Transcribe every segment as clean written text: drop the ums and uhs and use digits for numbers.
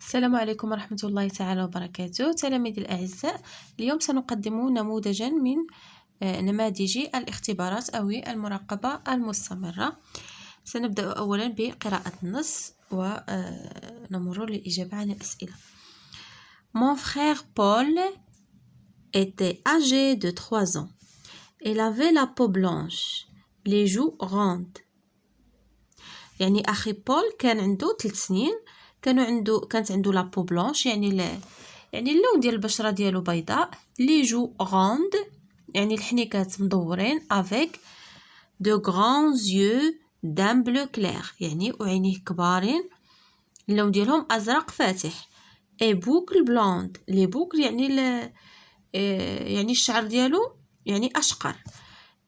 السلام عليكم ورحمة الله تعالى وبركاته. تلاميذي الأعزاء، اليوم سنقدم نموذجا من نماذج الاختبارات أو المراقبة المستمرة. سنبدأ أولا بقراءة النص ونمر للإجابة عن الأسئلة. Mon frère Paul était âgé de 3 ans. Il avait la peau blanche, les joues rondes. يعني أخي بول كان عنده 3 سنين، كانت عنده لا بو بلانش، يعني اللون ديال البشره ديالو بيضاء، لي جو غوند يعني الحنيكات مدورين، افيك دو غران يو دان بلو كلير يعني وعينيه كبارين اللون ديالهم ازرق فاتح، اي بوكل بلوند لي بوكل يعني الشعر ديالو يعني اشقر،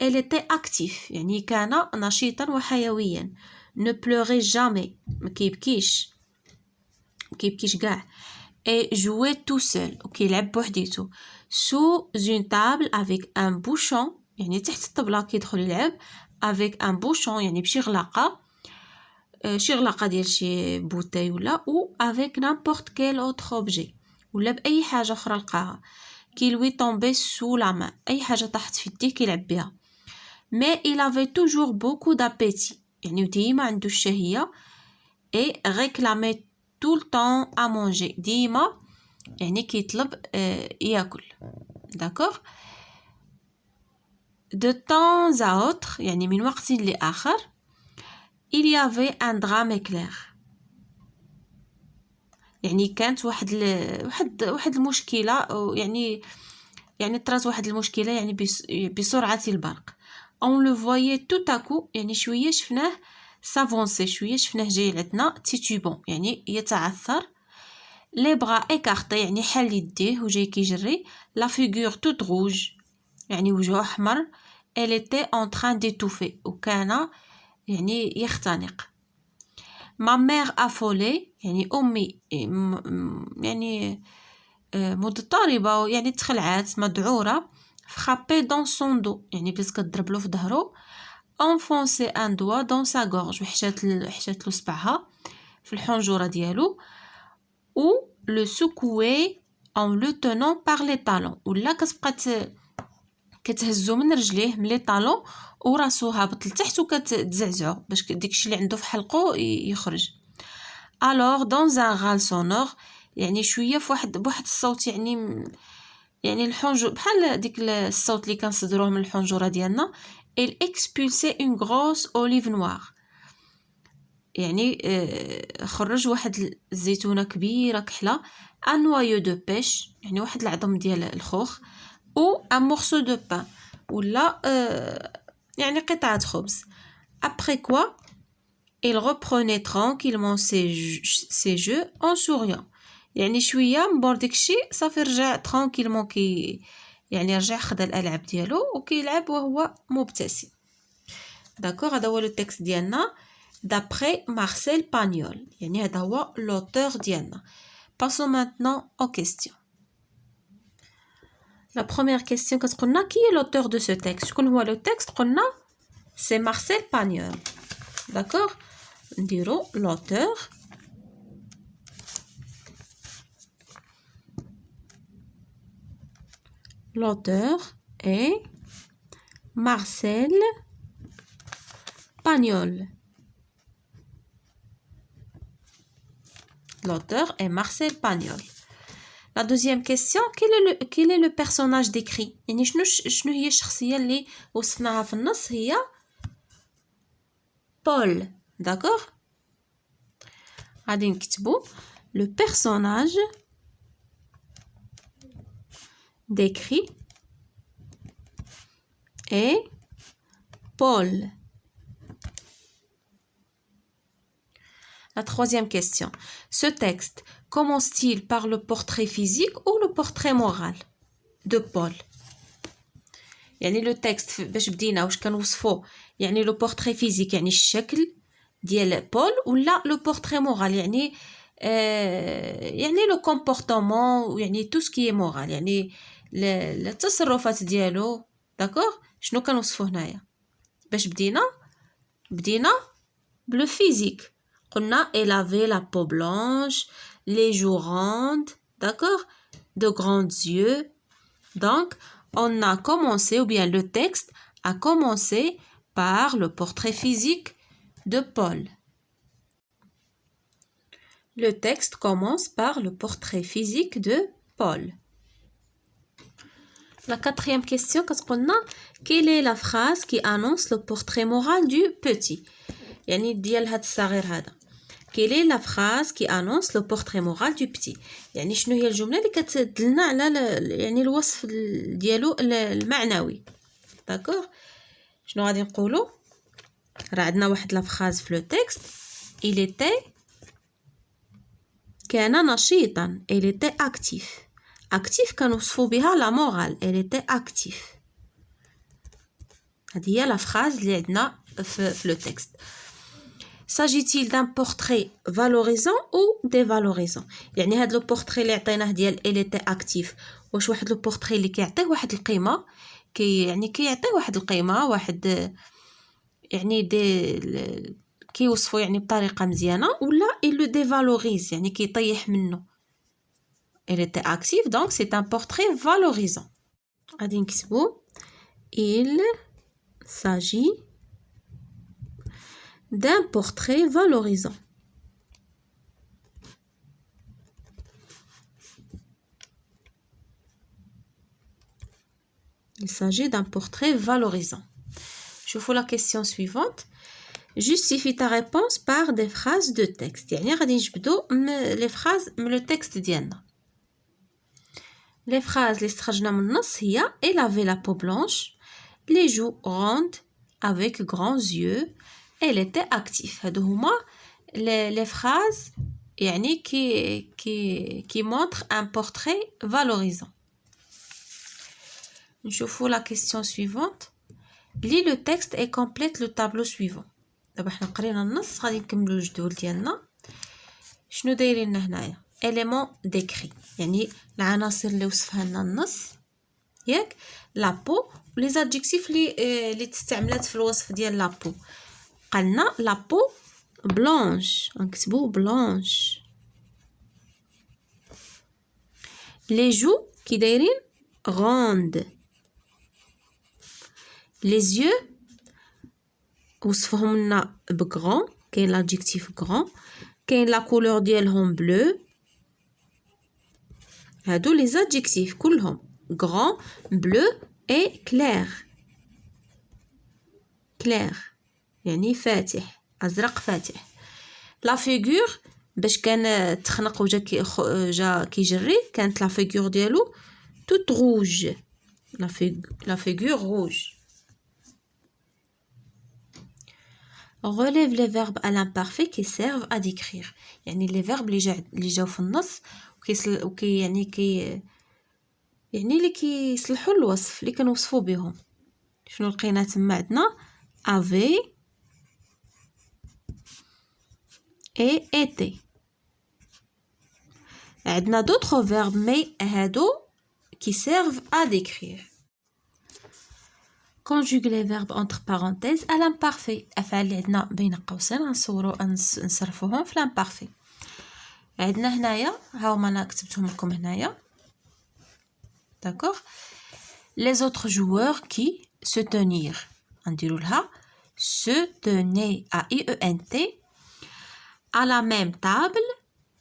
elle était actif يعني كان نشيطا وحيويا، ne pleurait jamais مكيبكيش كاع، et jouait tout seul وكيلعب بوحديتو، sous une table avec un bouchon يعني تحت الطبلة كيدخل يلعب، avec un bouchon يعني بشي غلاقة، شي غلاقة ديال شي بوتاي ولا، ou avec n'importe quel autre objet ولا بأي حاجة أخرى لقاها، qui lui tombait sous la main أي حاجة طاحت في يديه كيلعب بها. mais il avait toujours beaucoup d'appétit يعني ديما عنده الشهية، et réclamait tout le temps à manger ديما يعني كيطلب ياكل. d'accord de temps à autre يعني من وقت لآخر il y avait un drame éclair يعني كانت واحد المشكلة، يعني طرات واحد المشكلة يعني بسرعة البرق. on le voyait tout à coup يعني شوية شفناه s'avancer شوية شفناه جاي لعندنا تيتوبون يعني يتعثر، les bras écartés يعني حل يديه وجاي كيجري، la figure toute rouge يعني وجهه أحمر، elle était en train d'étouffer وكان يعني يختنق. ma mère affolée يعني أمي يعني مضطربة يعني تخلعات مذعورة، frappée dans son dos يعني بدات كتضربلو في ظهرو، enfoncer un doigt dans sa gorge وحشاتلو صبعها في الحنجرة ديالو، ou le secouer en le tenant par les talons ولا كتبقى كتهزو من رجليه من لي طالون وراسو هابط لتحت وكتزعزعو باش داكشي اللي عنده في حلقو يخرج. alors dans un râle sonore يعني شويه في بواحد الصوت يعني الحنجر بحال ديك الصوت اللي كنصدروه من الحنجره ديالنا، il expulsait une grosse olive noire يعني خرج واحد الزيتونه كبيره كحله، un noyau de pêche يعني واحد العظم ديال الخوخ، ou un morceau de pain ولا يعني قطعه خبز. après quoi il reprenait tranquillement ses jeux en souriant يعني شويه من بور داكشي صافي رجع tranquillement يعني رجع خدا الالعاب ديالو وكيلعب وهو مبتسم. داكوغ هذا هو لو تكست ديالنا d'après Marcel Pagnol يعني هذا هو l'auteur ديالنا. passons maintenant aux questions. la première question كتقولنا qui est l'auteur de ce texte؟ شكون هو لو تكست؟ قلنا c'est Marcel Pagnol. d'accord نديرو l'auteur est Marcel Pagnol. L'auteur est Marcel Pagnol. La deuxième question, quel est le personnage décrit؟ يعني شنو هي الشخصية اللي وصفناها في النص؟ هي بول. d'accord غادي نكتبو le personnage décrit est Paul. La troisième question. Ce texte commence-t-il par le portrait physique ou le portrait moral de Paul؟ يعني لو تكست باش بدينا واش كنوصفو يعني لو بورتري فيزيك يعني الشكل ديال بول، ولا لو بورتري مورال يعني يعني لو كومبورطمون يعني تو سكي مورال يعني التصرفات ديالو. داكوغ شنو كنوصفو هنايا؟ باش بدينا بلو فيزيك قلنا elle avait la peau blanche les joues rondes, d'accord, de grands yeux. Donc, on a commencé, ou bien le texte a commencé par le portrait physique de Paul. Le texte commence par le portrait physique de Paul. La quatrième question, qu'est-ce qu'on a? Quelle est la phrase qui annonce le portrait moral du petit? يعني ديال هاد الصغير هذا. Quelle est la phrase qui annonce le portrait moral du petit? يعني شنو هي الجملة اللي كتدلنا على يعني الوصف ديالو المعنوي. داكوغ؟ شنو غادي نقولوا؟ راه عندنا واحد لا phrase في لو تكست. Il était كان نشيطا. Il était actif. actif كنوصفوا بها لا مورال. Il était actif. هذه هي لا phrase اللي عندنا في لو تكست. S'agit-il d'un portrait valorisant ou dévalorisant؟ يعني هاد لو بورتري اللي عطيناه ديال il était actif واش واحد لو بورتري اللي كيعطيه واحد القيمه كيعطيه واحد القيمه واحد يعني كيوصفو يعني بطريقه مزيانه ولا il le dévalorise يعني كيطيح منه. il était actif donc c'est un portrait valorisant. غادي نكتبو il s'agit d'un portrait valorisant. Il s'agit d'un portrait valorisant. Je fais la question suivante. Justifie ta réponse par des phrases de texte. يعني غادي نجبدو les phrases من le texte ديالنا. Les phrases اللي استخرجنا من النص هي elle avait la peau blanche, les joues rondes avec grands yeux, elle était active. هادو هما les phrases يعني qui montrent un portrait valorisant. نشوفوا la question suivante. Lis le texte et complète le tableau suivant. دابا حنا قرينا النص غادي نكملوا الجدول ديالنا. شنو دايرين لنا هنايا؟ élément décrit يعني العناصر اللي وصفها لنا النص ياك لا بو لي زادجيكتيف اللي تستعملات في الوصف ديال لا بو. قالنا لا بو بلانش نكتبوا بلانش. لي جو كي دايرين غوند. les yeux وصفهم لنا بغران كاين لادجيكتيف غران كاين لا كولور ديالهم بلو. هادو لي زادجيكتيف كلهم غران بلو اي كلير. كلير يعني فاتح ازرق فاتح. لا فيغور باش كان تخنق وجا كيجري كانت لا فيغور ديالو توت روج. لا فيغور روج. Relève les verbes à l'imparfait qui servent à décrire. يعني les verbes اللي جاو في النص وكي يعني اللي كيصلحوا الوصف اللي كنوصفوا بهم. شنو لقينا تما عندنا avait et était. عندنا d'autres verbes mais هادو qui servent à décrire. Conjugue les verbes entre parenthèses à l'imparfait. أفعال اللي عندنا بين قوسين نصرفوهم في l'imparfait. عندنا هنايا هاهما أنا كتبتهم لكم هنايا. D'accord. Les autres joueurs qui se tenir. نديرو لها se tenaient AIENT à la même table.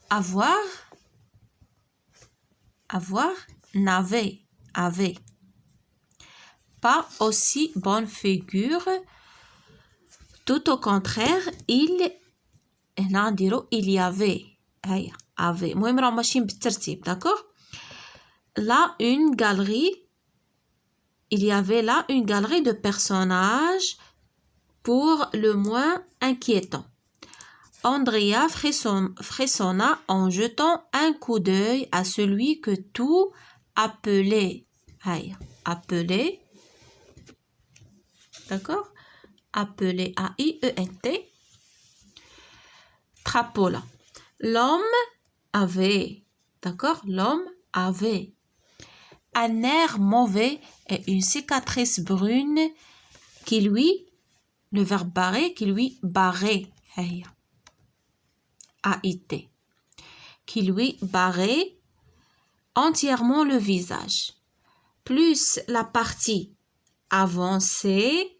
Avoir n'avait pas aussi bonne figure. Tout au contraire, هنا نديرو il y avait. هيا avait. المهم راهم ماشيين بالترتيب. داكوغ. Là une galerie. Il y avait là une galerie de personnages pour le moins inquiétants. Andrea frissonna en jetant un coup d'œil à celui que tout appelait. Aïe, appelait. D'accord? Appelait AIENT. Trapeau là. L'homme avait. D'accord? L'homme avait un air mauvais et une cicatrice brune qui lui, le verbe barrer, qui lui barrait. AIT. qui lui barrait entièrement le visage. Plus la partie avancée,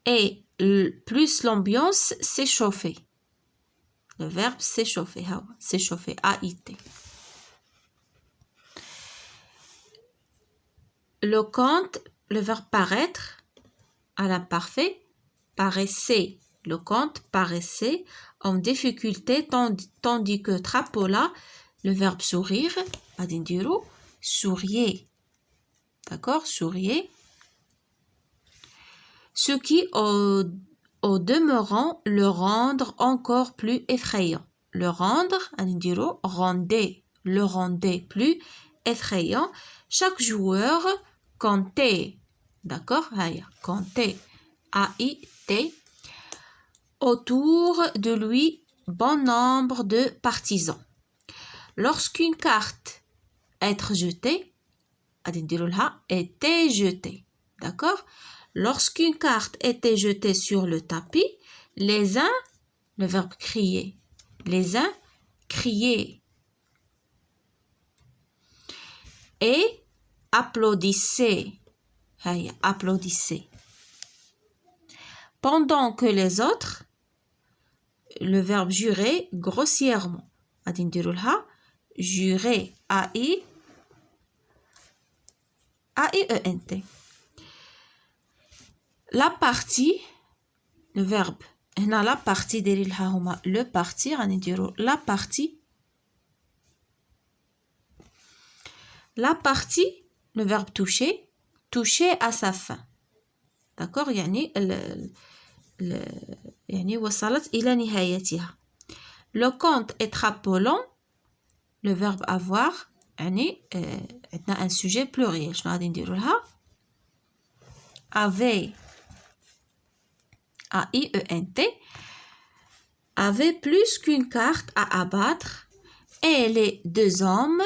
et plus l'ambiance s'échauffait. Le verbe s'échauffer, s'échauffer, A-I-T. Le conte, le verbe paraître, à l'imparfait, paraissait. Le conte paraissait en difficulté, tandis que trapola, le verbe sourire, adindiro, souriait. D'accord, souriait. Ce qui, au demeurant, le rendre encore plus effrayant. Le rendre, adindiro, rendait. Le rendait plus effrayant. Chaque joueur comptait. D'accord, comptait. A-I-T. Autour de lui, bon nombre de partisans. Lorsqu'une carte être jetée, était jetée. D'accord? Lorsqu'une carte était jetée sur le tapis, les uns, le verbe crier, les uns criaient et applaudissaient. Applaudissaient. Pendant que les autres, le verbe jurer grossièrement. Jurer, A-I-E-N-T. La partie, le verbe, la partie, le parti, la partie. La partie, le verbe toucher, toucher à sa fin. D'accord, يعني وصلت إلى نهايتها. Le conte extrapolant, le verbe avoir, يعني عندنا un sujet pluriel. شنو غادي نديرو لها؟ avait, A-I-E-N-T, avait plus qu'une carte à abattre et les deux hommes,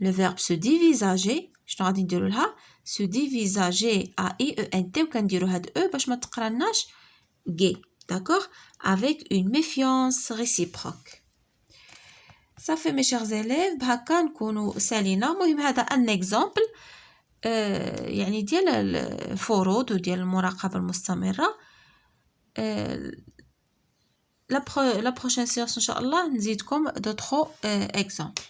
le verbe se divisager, شنو غادي نديرو لها؟ se divisager, A-I-E-N-T, وكنديرو هاد E باش ما تقرالناش gay. D'accord? Avec une méfiance réciproque. Ça fait mes chers élèves بهكا نكونوا سالينا. المهم هذا ان اكزامبل يعني ديال الفروض وديال المراقبه المستمره. لا بروشين سيونس ان شاء الله نزيدكم دوطخو اكزامبل.